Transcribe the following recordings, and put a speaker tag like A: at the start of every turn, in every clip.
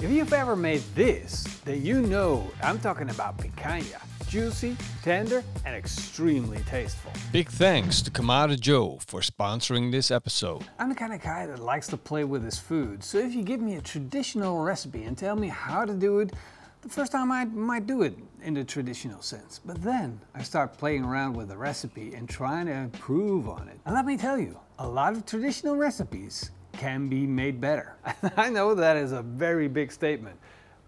A: If you've ever made this, then you know I'm talking about picanha. Juicy, tender, and extremely tasteful.
B: Big thanks to Kamado Joe for sponsoring this episode.
A: I'm the kind of guy that likes to play with his food, so if you give me a traditional recipe and tell me how to do it, the first time I might do it in the traditional sense. But then I start playing around with the recipe and trying to improve on it. And let me tell you, a lot of traditional recipes can be made better. I know that is a very big statement,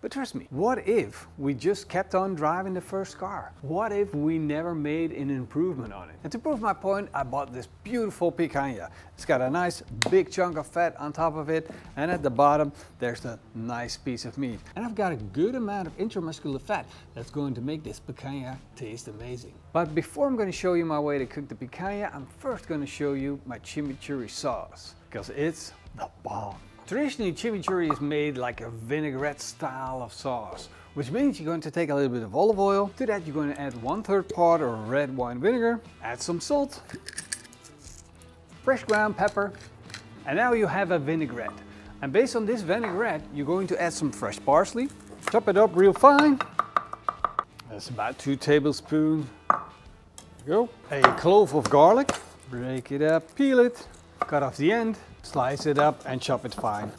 A: but trust me, what if we just kept on driving the first car? What if we never made an improvement on it? And to prove my point, I bought this beautiful picanha. It's got a nice big chunk of fat on top of it, and at the bottom there's a nice piece of meat. And I've got a good amount of intramuscular fat that's going to make this picanha taste amazing. But before I'm going to show you my way to cook the picanha, I'm first going to show you my chimichurri sauce, because it's the bomb. Traditionally, chimichurri is made like a vinaigrette style of sauce, which means you're going to take a little bit of olive oil. To that, you're going to add 1/3 part of red wine vinegar, add some salt, fresh ground pepper, and now you have a vinaigrette. And based on this vinaigrette, you're going to add some fresh parsley, chop it up real fine. That's about 2 tablespoons. There you go. A clove of garlic, break it up, peel it, cut off the end, slice it up and chop it fine.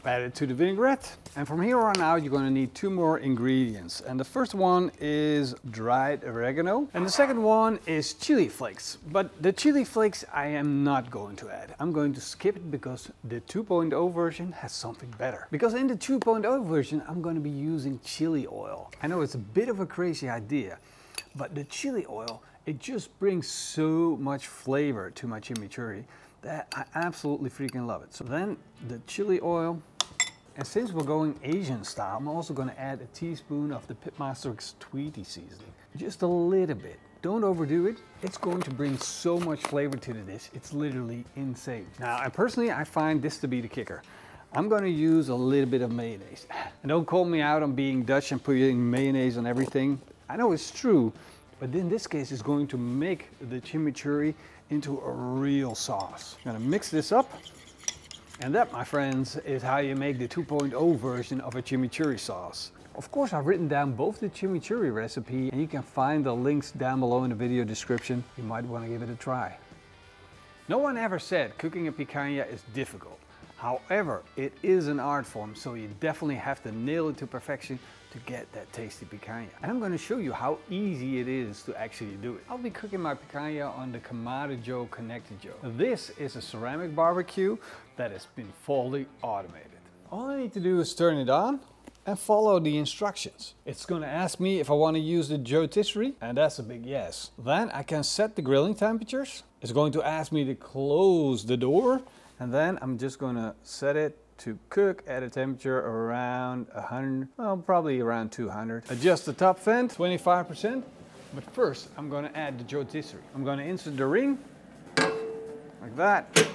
A: Add it to the vinaigrette. And from here on out, you're going to need 2 more ingredients. And the first one is dried oregano. And the second one is chili flakes. But the chili flakes I am not going to add. I'm going to skip it because the 2.0 version has something better. Because in the 2.0 version, I'm going to be using chili oil. I know it's a bit of a crazy idea, but the chili oil, it just brings so much flavor to my chimichurri that I absolutely freaking love it. So then the chili oil, and since we're going Asian style, I'm also going to add a teaspoon of the PITMASTERX Tweety seasoning. Just a little bit. Don't overdo it. It's going to bring so much flavor to the dish. It's literally insane. Now, I find this to be the kicker. I'm going to use a little bit of mayonnaise. And don't call me out on being Dutch and putting mayonnaise on everything. I know it's true, but in this case, it's going to make the chimichurri into a real sauce. I'm gonna mix this up. And that, my friends, is how you make the 2.0 version of a chimichurri sauce. Of course, I've written down both the chimichurri recipe, and you can find the links down below in the video description. You might want to give it a try. No one ever said cooking a picanha is difficult. However, it is an art form, so you definitely have to nail it to perfection to get that tasty picanha. And I'm going to show you how easy it is to actually do it. I'll be cooking my picanha on the Kamado Joe Konnected Joe. This is a ceramic barbecue that has been fully automated. All I need to do is turn it on and follow the instructions. It's going to ask me if I want to use the Joetisserie, and that's a big yes. Then I can set the grilling temperatures. It's going to ask me to close the door, and then I'm just going to set it to cook at a temperature around 100, well, probably around 200. Adjust the top vent, 25%. But first, I'm going to add the Joetisserie. I'm going to insert the ring, like that.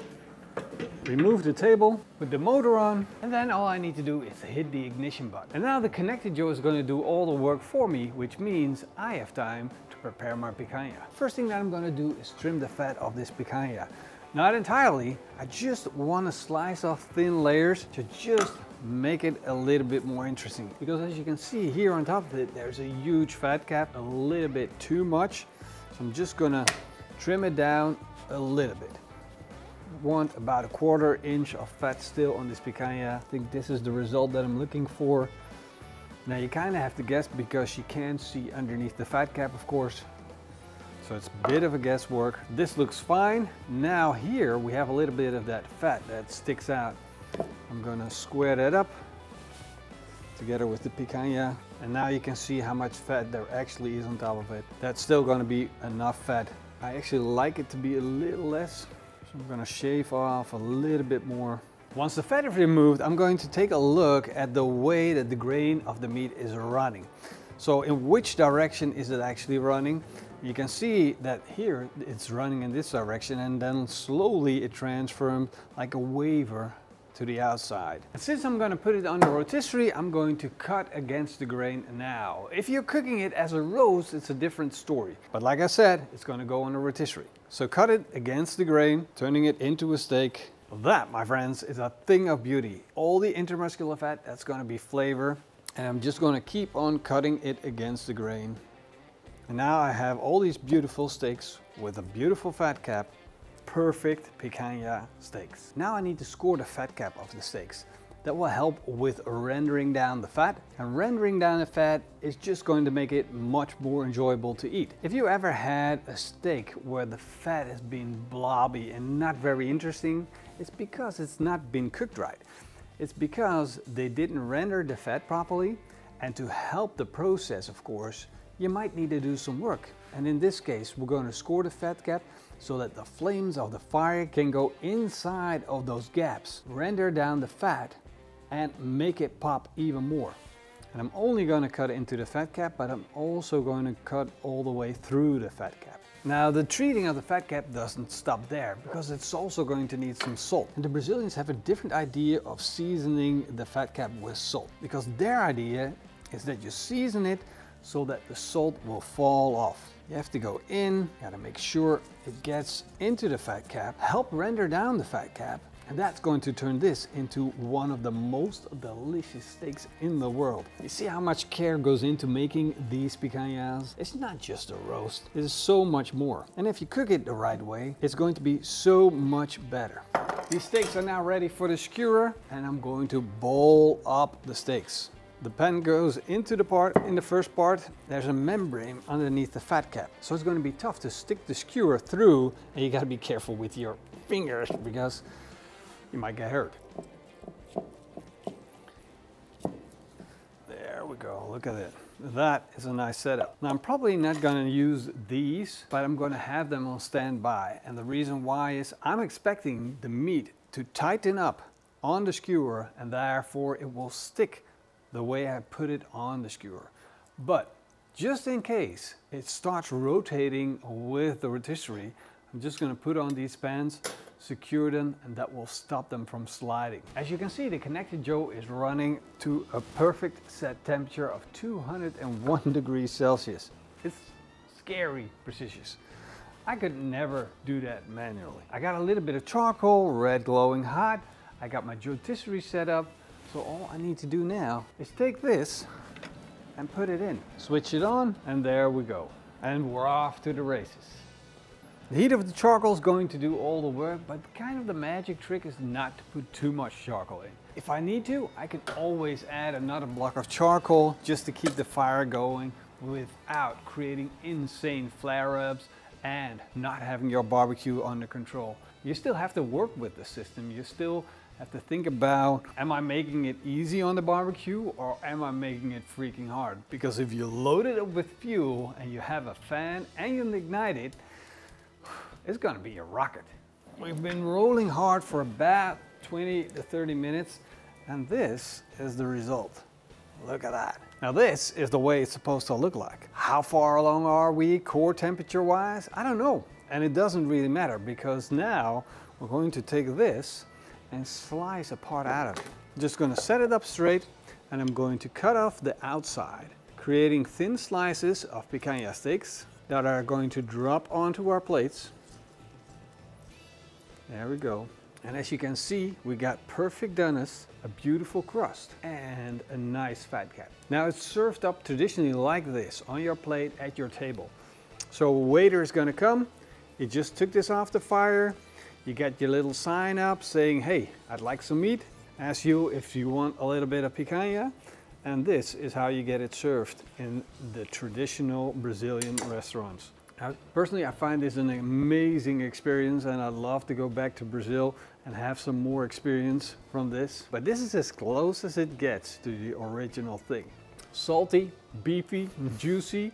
A: Remove the table, put the motor on, and then all I need to do is hit the ignition button. And now the Konnected Joe is going to do all the work for me, which means I have time to prepare my picanha. First thing that I'm going to do is trim the fat of this picanha. Not entirely, I just want to slice off thin layers to just make it a little bit more interesting. Because as you can see here on top of it, there's a huge fat cap, a little bit too much. So I'm just gonna trim it down a little bit. Want about 1/4 inch of fat still on this picanha. I think this is the result that I'm looking for. Now you kind of have to guess because you can't see underneath the fat cap, of course. So it's a bit of a guesswork. This looks fine. Now here we have a little bit of that fat that sticks out. I'm gonna square that up together with the picanha. And now you can see how much fat there actually is on top of it. That's still gonna be enough fat. I actually like it to be a little less. So I'm gonna shave off a little bit more. Once the fat is removed, I'm going to take a look at the way that the grain of the meat is running. So in which direction is it actually running? You can see that here it's running in this direction, and then slowly it transforms like a waver to the outside. And since I'm going to put it on the rotisserie, I'm going to cut against the grain now. If you're cooking it as a roast, it's a different story. But like I said, it's going to go on the rotisserie. So cut it against the grain, turning it into a steak, That, my friends, is a thing of beauty. All the intermuscular fat, that's going to be flavor. And I'm just going to keep on cutting it against the grain. And now I have all these beautiful steaks with a beautiful fat cap. Perfect picanha steaks. Now I need to score the fat cap of the steaks. That will help with rendering down the fat. And rendering down the fat is just going to make it much more enjoyable to eat. If you ever had a steak where the fat has been blobby and not very interesting, it's because it's not been cooked right. It's because they didn't render the fat properly, and to help the process, of course, you might need to do some work. And in this case, we're going to score the fat cap so that the flames of the fire can go inside of those gaps, render down the fat, and make it pop even more. And I'm only going to cut into the fat cap, but I'm also going to cut all the way through the fat cap. Now the treating of the fat cap doesn't stop there, because it's also going to need some salt. And the Brazilians have a different idea of seasoning the fat cap with salt, because their idea is that you season it so that the salt will fall off. You have to go in, gotta make sure it gets into the fat cap, help render down the fat cap, and that's going to turn this into one of the most delicious steaks in the world. You see how much care goes into making these picanhas? It's not just a roast, it is so much more. And if you cook it the right way, it's going to be so much better. These steaks are now ready for the skewer, and I'm going to bowl up the steaks. The pan goes into the part, in the first part, there's a membrane underneath the fat cap. So it's going to be tough to stick the skewer through, and you gotta be careful with your fingers because you might get hurt. There we go, look at it. That is a nice setup. Now I'm probably not gonna use these, but I'm gonna have them on standby. And the reason why is I'm expecting the meat to tighten up on the skewer, and therefore it will stick the way I put it on the skewer. But just in case it starts rotating with the rotisserie, I'm just going to put on these pans, secure them, and that will stop them from sliding. As you can see, the Konnected Joe is running to a perfect set temperature of 201 degrees Celsius. It's scary precise. I could never do that manually. I got a little bit of charcoal, red glowing hot. I got my Joetisserie set up. So all I need to do now is take this and put it in. Switch it on, and there we go. And we're off to the races. The heat of the charcoal is going to do all the work, but kind of the magic trick is not to put too much charcoal in. If I need to, I can always add another block of charcoal just to keep the fire going without creating insane flare-ups and not having your barbecue under control. You still have to work with the system. You still have to think about, am I making it easy on the barbecue or am I making it freaking hard? Because if you load it up with fuel and you have a fan and you ignite it, it's gonna be a rocket. We've been rolling hard for about 20 to 30 minutes, and this is the result. Look at that. Now this is the way it's supposed to look like. How far along are we core temperature wise? I don't know. And it doesn't really matter, because now we're going to take this and slice a part out of it. I'm just going to set it up straight, and I'm going to cut off the outside, creating thin slices of picanha steaks that are going to drop onto our plates. There we go. And as you can see, we got perfect doneness, a beautiful crust, and a nice fat cap. Now it's served up traditionally like this on your plate at your table. So a waiter is going to come. You just took this off the fire. You got your little sign up saying, hey, I'd like some meat. Ask you if you want a little bit of picanha. And this is how you get it served in the traditional Brazilian restaurants. Now, personally, I find this an amazing experience, and I'd love to go back to Brazil and have some more experience from this. But this is as close as it gets to the original thing. Salty, beefy, juicy,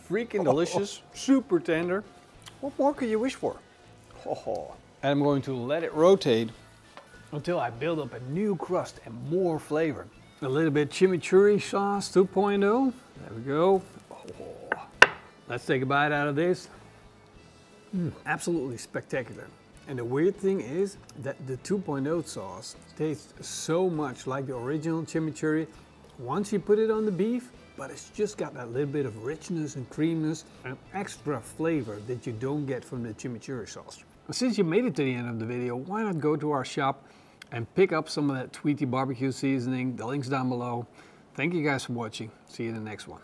A: freaking delicious, super tender. What more could you wish for? And I'm going to let it rotate until I build up a new crust and more flavor. A little bit chimichurri sauce 2.0. There we go. Let's take a bite out of this. Absolutely spectacular. And the weird thing is that the 2.0 sauce tastes so much like the original chimichurri once you put it on the beef, but it's just got that little bit of richness and creaminess and extra flavor that you don't get from the chimichurri sauce. Since you made it to the end of the video, why not go to our shop and pick up some of that Tweety barbecue seasoning. The link's down below. Thank you guys for watching. See you in the next one.